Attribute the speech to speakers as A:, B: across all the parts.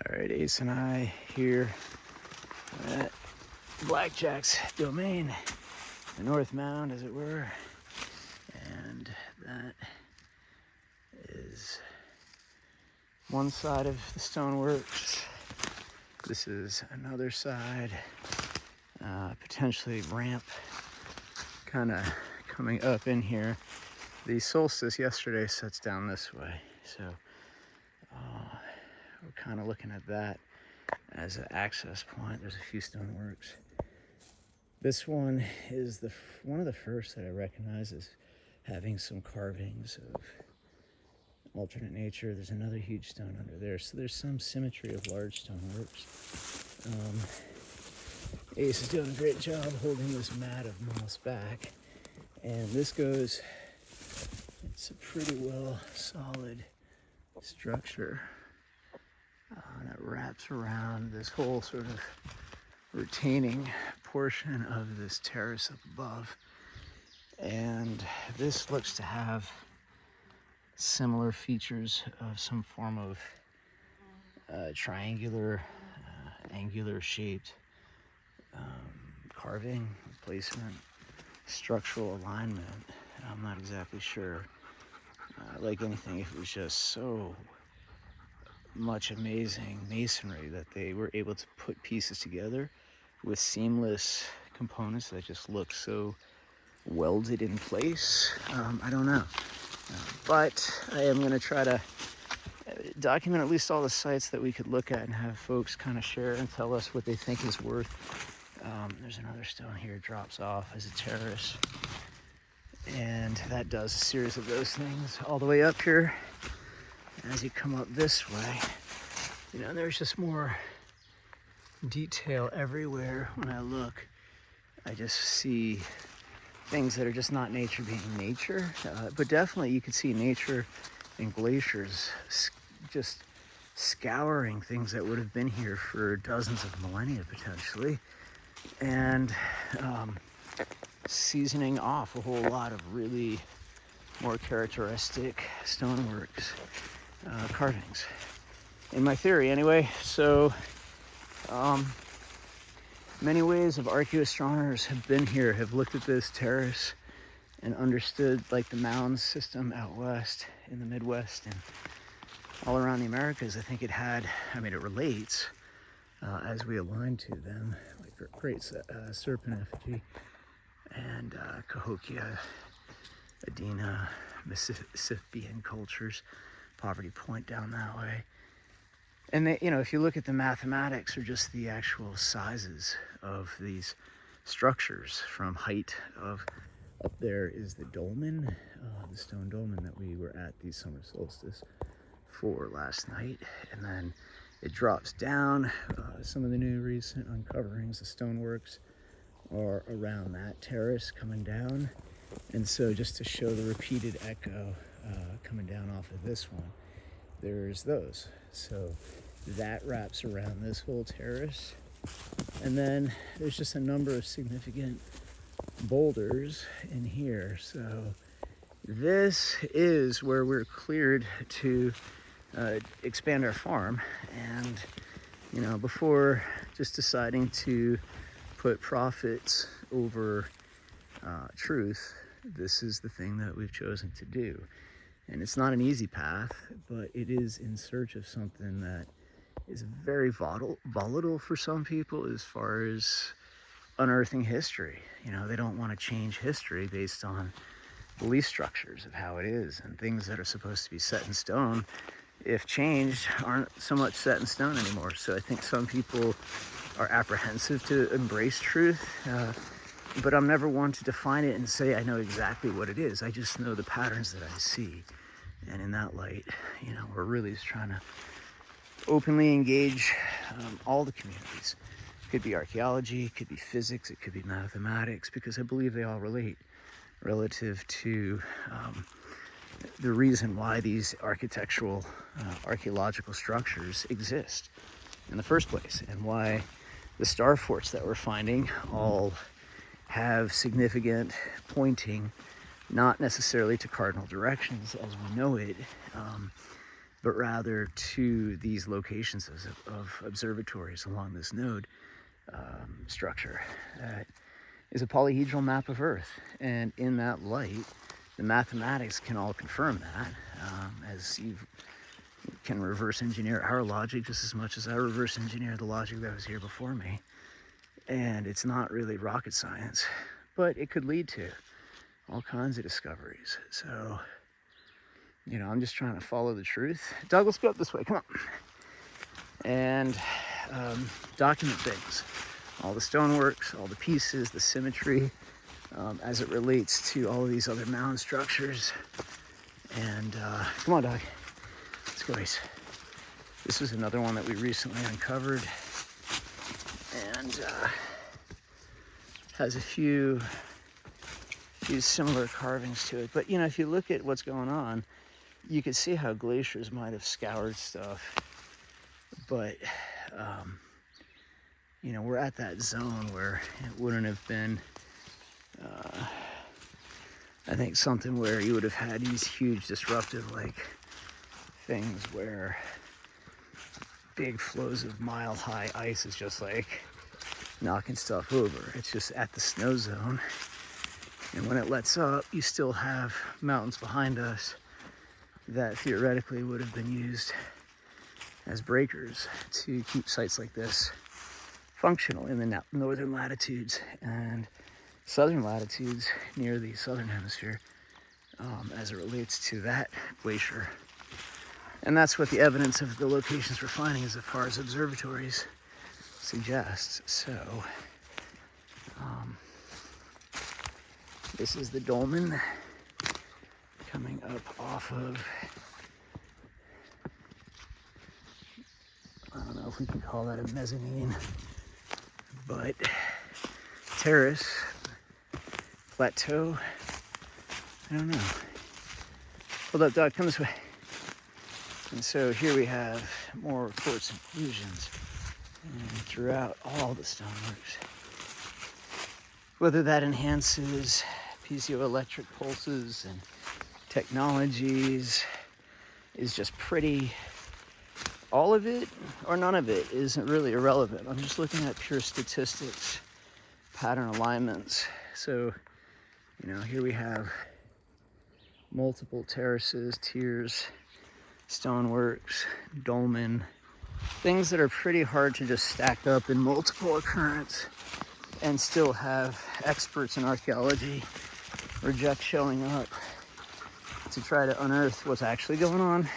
A: All right, Ace and I here at Blackjack's domain, the North Mound, as it were, and that is one side of the stoneworks. This is another side, potentially ramp kind of coming up in here. The solstice yesterday sets down this way, so we're kind of looking at that as an access point. There's a few stoneworks. This one is one of the first that I recognize as having some carvings of alternate nature. There's another huge stone under there, so there's some symmetry of large stoneworks. Ace is doing a great job holding this mat of moss back, and this goes, it's a pretty well solid structure, and it wraps around this whole sort of retaining portion of this terrace up above. And this looks to have similar features of some form of triangular, angular shaped carving, placement, structural alignment. I'm not exactly sure. Like anything, if it was just so much amazing masonry that they were able to put pieces together with seamless components that just look so welded in place. I don't know. But I am going to try to document at least all the sites that we could look at and have folks kind of share and tell us what they think is worth. There's another stone here, it drops off as a terrace. And that does a series of those things all the way up here. As you come up this way, you know, there's just more detail everywhere. When I look, I just see things that are just not nature being nature, but definitely you could see nature in glaciers just scouring things that would have been here for dozens of millennia potentially, and seasoning off a whole lot of really more characteristic stoneworks, carvings, in my theory anyway. So many ways of archaeoastronomers have been here, have looked at this terrace and understood like the mound system out west in the Midwest and all around the Americas. I think it relates as we align to them, like great serpent effigy and Cahokia, Adena, Mississippian cultures, Poverty Point down that way. And they, you know, if you look at the mathematics or just the actual sizes of these structures, from height of, up there is the dolmen, the stone dolmen that we were at the summer solstice for last night. And then it drops down. Some of the new recent uncoverings, the stoneworks, are around that terrace coming down. And so just to show the repeated echo coming down off of this one, there's those. So that wraps around this whole terrace. And then there's just a number of significant boulders in here. So this is where we're cleared to expand our farm. And, you know, before just deciding to put profits over truth, this is the thing that we've chosen to do. And it's not an easy path, but it is in search of something that is very volatile for some people as far as unearthing history. You know, they don't want to change history based on belief structures of how it is, and things that are supposed to be set in stone, if changed, aren't so much set in stone anymore. So I think some people are apprehensive to embrace truth, but I'm never one to define it and say I know exactly what it is. I just know the patterns that I see. And in that light, you know, we're really just trying to openly engage all the communities. It could be archaeology, it could be physics, it could be mathematics, because I believe they all relate relative to the reason why these architectural, archaeological structures exist in the first place, and why the star forts that we're finding all have significant pointing, not necessarily to cardinal directions as we know it, but rather to these locations of observatories along this node structure that is a polyhedral map of Earth. And in that light, the mathematics can all confirm that, as you can reverse engineer our logic just as much as I reverse engineer the logic that was here before me. And it's not really rocket science, but it could lead to all kinds of discoveries. So, you know, I'm just trying to follow the truth. Doug, let's go up this way, come on. And document things, all the stoneworks, all the pieces, the symmetry, as it relates to all of these other mound structures. And come on, Doug, let's go, Ace. This is another one that we recently uncovered, and has a few similar carvings to it. But you know, if you look at what's going on, you can see how glaciers might have scoured stuff. But you know, we're at that zone where it wouldn't have been, I think, something where you would have had these huge disruptive like things where big flows of mile-high ice is just like knocking stuff over. It's just at the snow zone. And when it lets up, you still have mountains behind us that theoretically would have been used as breakers to keep sites like this functional in the northern latitudes and southern latitudes near the southern hemisphere, as it relates to that glacier. And that's what the evidence of the locations we're finding as far as observatories suggests. So this is the dolmen coming up off of, I don't know if we can call that a mezzanine, but terrace, plateau, I don't know. Hold up, Doug, come this way. And so here we have more quartz inclusions throughout all the stoneworks. Whether that enhances piezoelectric pulses and technologies is just pretty. All of it or none of it isn't really irrelevant. I'm just looking at pure statistics, pattern alignments. So, you know, here we have multiple terraces, tiers, stoneworks, dolmen, things that are pretty hard to just stack up in multiple occurrence and still have experts in archaeology reject showing up to try to unearth what's actually going on.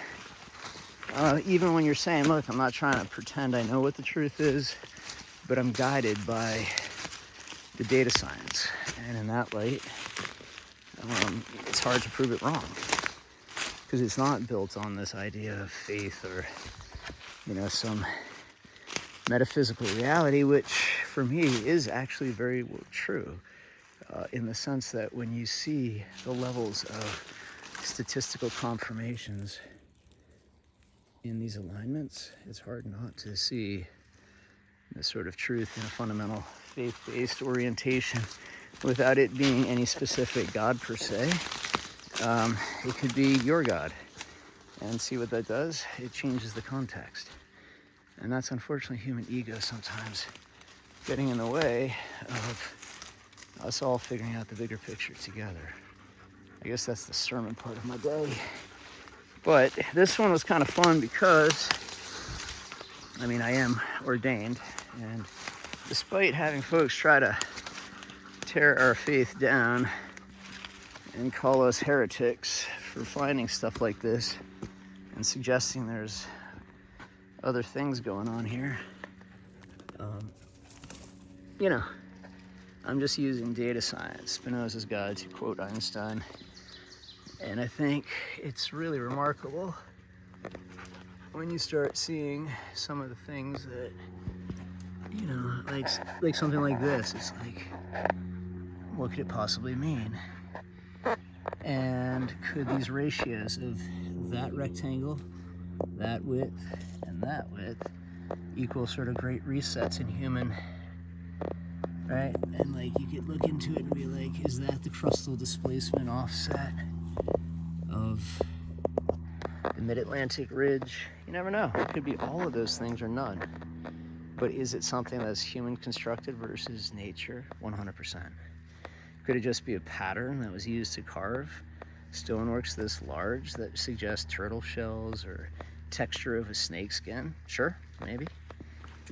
A: Even when you're saying, look, I'm not trying to pretend I know what the truth is, but I'm guided by the data science. And in that light, it's hard to prove it wrong, because it's not built on this idea of faith or, you know, some metaphysical reality, which for me is actually very true, in the sense that when you see the levels of statistical confirmations in these alignments, it's hard not to see the sort of truth in a fundamental faith-based orientation without it being any specific God per se. It could be your God. And see what that does? It changes the context. And that's unfortunately human ego sometimes getting in the way of us all figuring out the bigger picture together. I guess that's the sermon part of my day. But this one was kind of fun because, I mean, I am ordained, and despite having folks try to tear our faith down and call us heretics for finding stuff like this and suggesting there's other things going on here, you know, I'm just using data science, Spinoza's God, to quote Einstein. And I think it's really remarkable when you start seeing some of the things that, you know, like something like this. It's like, what could it possibly mean? And could these ratios of that rectangle, that width, and that width equal sort of great resets in human, right? And like you could look into it and be like, is that the crustal displacement offset of the mid-Atlantic ridge. You never know. It could be all of those things or none. But is it something that's human constructed versus nature? 100%. Could it just be a pattern that was used to carve stoneworks this large that suggest turtle shells or texture of a snake skin? Sure, maybe.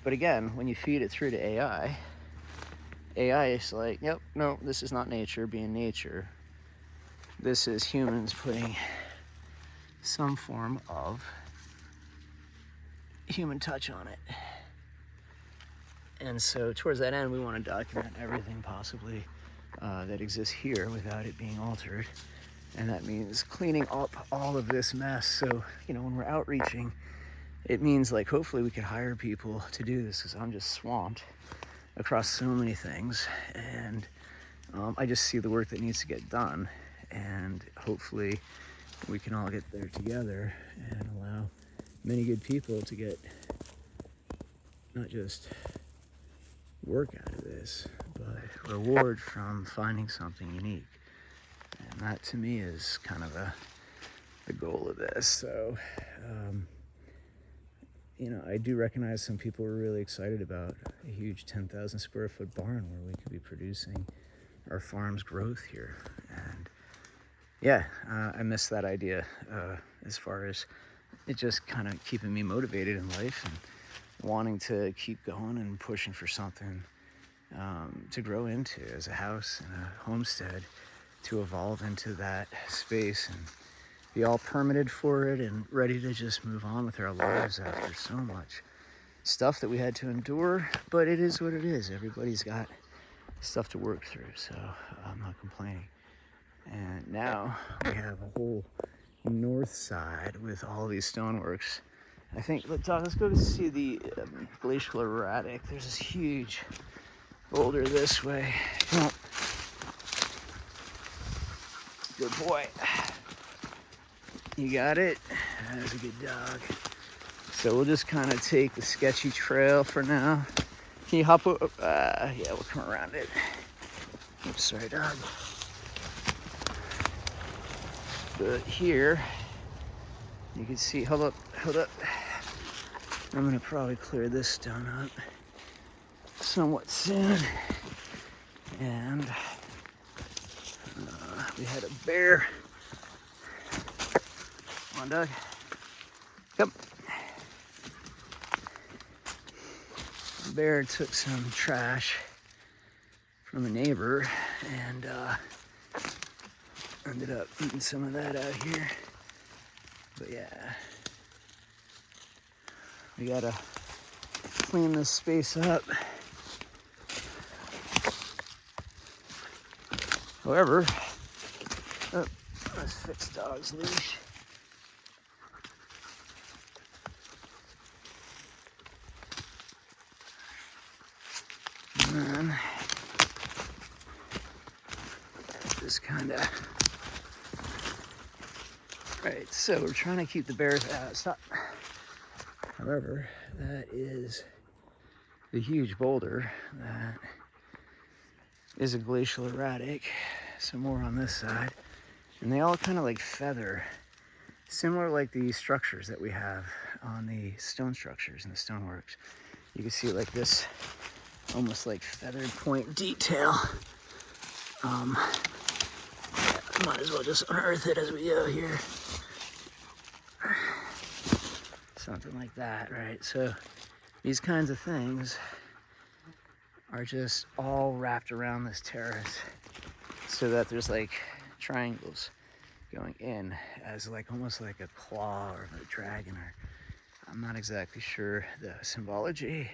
A: But again, when you feed it through to AI is like, yep, no, this is not nature being nature. This is humans putting some form of human touch on it. And so towards that end, we want to document everything possibly that exists here without it being altered. And that means cleaning up all of this mess. So, you know, when we're outreaching, it means like hopefully we could hire people to do this, because I'm just swamped across so many things. And I just see the work that needs to get done. And hopefully we can all get there together and allow many good people to get not just work out of this, but reward from finding something unique. And that to me is kind of the goal of this. So, you know, I do recognize some people are really excited about a huge 10,000 square foot barn where we could be producing our farm's growth here. And yeah, I miss that idea as far as it just kind of keeping me motivated in life and wanting to keep going and pushing for something to grow into as a house and a homestead, to evolve into that space and be all permitted for it and ready to just move on with our lives after so much stuff that we had to endure. But it is what it is. Everybody's got stuff to work through, so I'm not complaining. And now we have a whole north side with all these stoneworks. I think, let's go to see the glacial erratic. There's this huge boulder this way. Come on. Good boy. You got it? That's a good dog. So we'll just kind of take the sketchy trail for now. Can you hop over? Yeah, we'll come around it. Oops, sorry, dog. But here, you can see, hold up. I'm gonna probably clear this stone up somewhat soon. And we had a bear. Come on, dog. Come. The bear took some trash from a neighbor and ended up eating some of that out here. But yeah, we gotta clean this space up. However, let's fix dog's leash. And then just kind of, right, so we're trying to keep the bears out. Stop. However, that is the huge boulder that is a glacial erratic. Some more on this side. And they all kind of like feather, similar like the structures that we have on the stone structures and the stoneworks. You can see like this almost like feathered point detail. Might as well just unearth it as we go here. Something like that, right? So these kinds of things are just all wrapped around this terrace so that there's like triangles going in as like almost like a claw or a dragon, or I'm not exactly sure the symbology,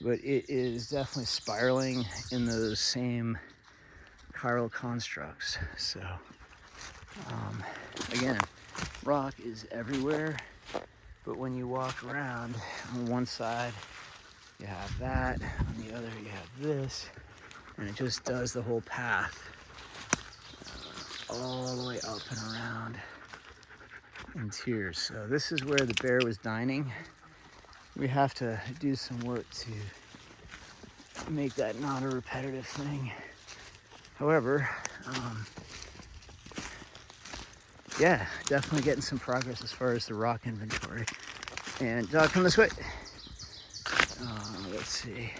A: but it is definitely spiraling in those same chiral constructs. So again, rock is everywhere, but when you walk around, on one side you have that, on the other you have this, and it just does the whole path all the way up and around in tiers. So this is where the bear was dining. We have to do some work to make that not a repetitive thing. However, yeah, definitely getting some progress as far as the rock inventory. And come this way. Let's see.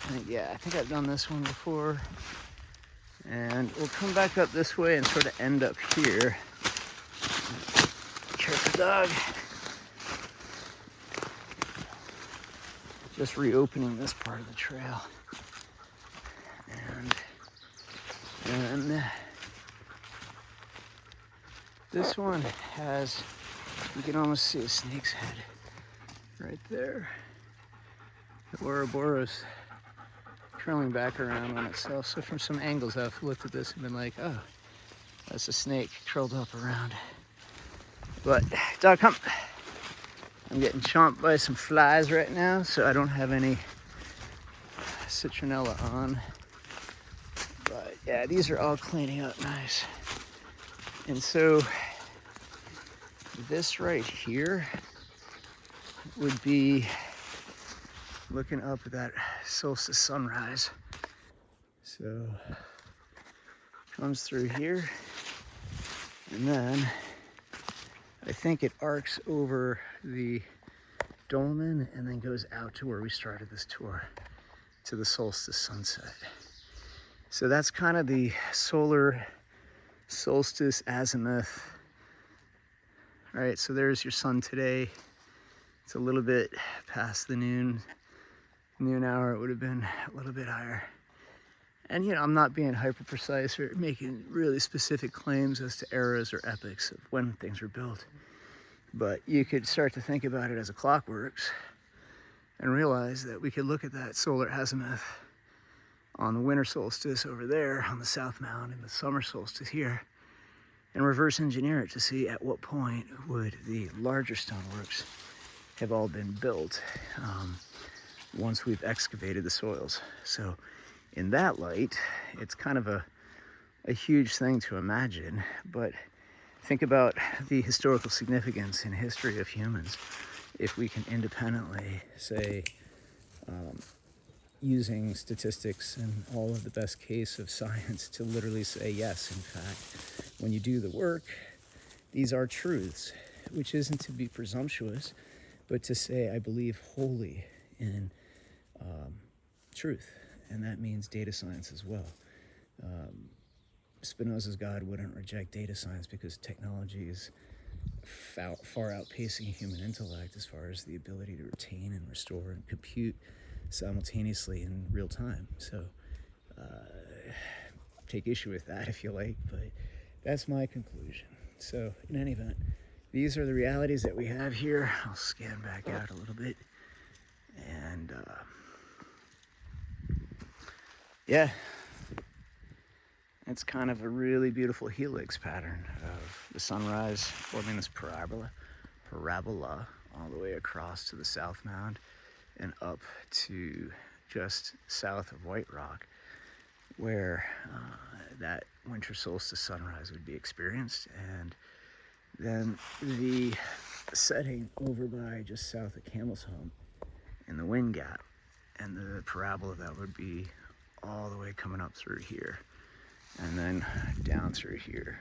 A: I think I've done this one before. And we'll come back up this way and sort of end up here. Careful, dog. Just reopening this part of the trail. And this one has, you can almost see a snake's head right there. The Ouroboros curling back around on itself. So from some angles I've looked at this and been like, oh, that's a snake curled up around. But dog, come. I'm getting chomped by some flies right now, so I don't have any citronella on. But yeah, these are all cleaning up nice. And so this right here would be looking up at that solstice sunrise. So comes through here, and then I think it arcs over the dolmen and then goes out to where we started this tour, to the solstice sunset. So that's kind of the solar solstice azimuth. All right, so there's your sun today. It's a little bit past the noon hour. It would have been a little bit higher. And I'm not being hyper precise or making really specific claims as to eras or epochs of when things were built. But you could start to think about it as a clock works and realize that we could look at that solar azimuth on the winter solstice over there on the South Mound and the summer solstice here and reverse engineer it to see at what point would the larger stoneworks have all been built once we've excavated the soils. So in that light, it's kind of a huge thing to imagine, but think about the historical significance in history of humans if we can independently say, using statistics and all of the best case of science to literally say, yes, in fact, when you do the work, these are truths, which isn't to be presumptuous, but to say, I believe wholly in truth. And that means data science as well. Spinoza's God wouldn't reject data science because technology is far outpacing human intellect as far as the ability to retain and restore and compute simultaneously in real time. So take issue with that if you like, but that's my conclusion. So in any event, these are the realities that we have here. I'll scan back out a little bit. And yeah, it's kind of a really beautiful helix pattern of the sunrise forming this parabola all the way across to the South Mound and up to just south of White Rock, where that winter solstice sunrise would be experienced, and then the setting over by just south of Camel's Hump in the Wind Gap, and the parabola that would be all the way coming up through here and then down through here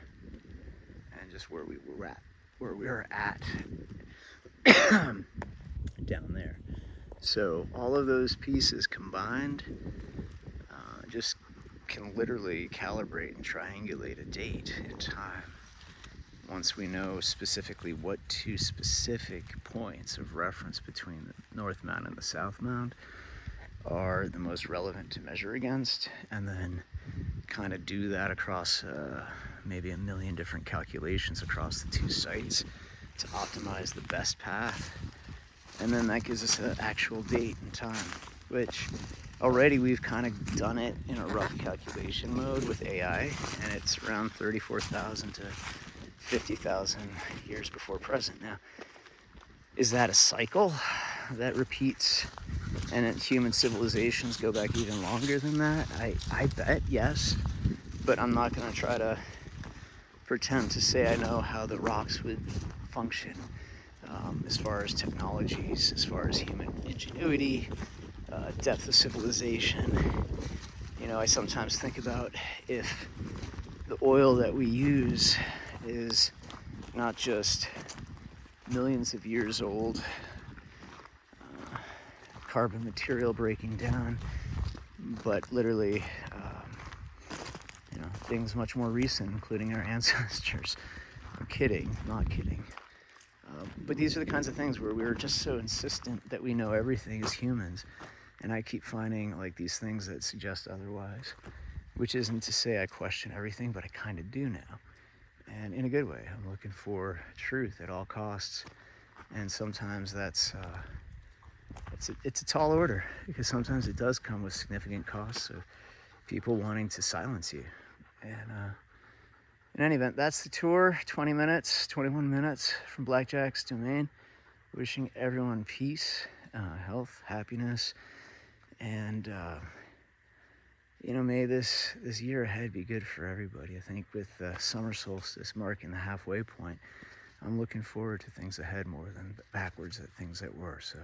A: and just where we were at down there. So all of those pieces combined just can literally calibrate and triangulate a date in time once we know specifically what two specific points of reference between the North Mound and the South Mound are the most relevant to measure against, and then kind of do that across maybe a million different calculations across the two sites to optimize the best path. And then that gives us an actual date and time, which already we've kind of done it in a rough calculation mode with AI, and it's around 34,000 to 50,000 years before present. Now, is that a cycle that repeats and that human civilizations go back even longer than that? I bet yes, but I'm not going to try to pretend to say I know how the rocks would function as far as technologies, as far as human ingenuity, depth of civilization. I sometimes think about if the oil that we use is not just millions of years old carbon material breaking down, but literally things much more recent, including our ancestors. I'm kidding, not kidding. But these are the kinds of things where we were just so insistent that we know everything as humans, and I keep finding like these things that suggest otherwise, which isn't to say I question everything, but I kind of do now, and in a good way. I'm looking for truth at all costs, and sometimes it's a tall order, because sometimes it does come with significant costs of people wanting to silence you. And in any event, that's the tour. 21 minutes from Blackjack's domain. Wishing everyone peace, health, happiness, and may this year ahead be good for everybody. I think with the summer solstice marking the halfway point, I'm looking forward to things ahead more than backwards at things that were. So